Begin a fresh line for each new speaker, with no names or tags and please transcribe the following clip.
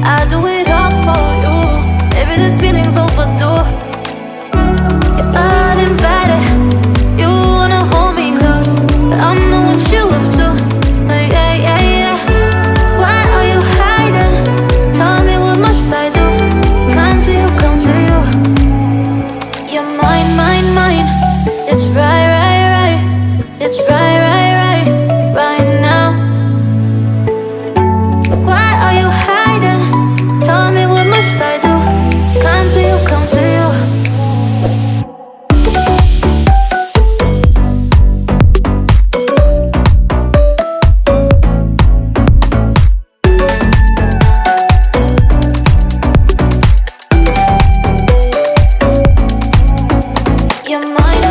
I do it all for you. Maybe this feeling's overdue. You're uninvited. You wanna hold me close, but I know what you up to. Yeah, yeah, yeah. Why are you hiding? Tell me, what must I do? Come to you, come to you. You're mine, mine, mine. It's right, right, right. It's right, right, right, right now. Why are you hiding? Tell me, what must I do? Come to you, come to you. You're mine.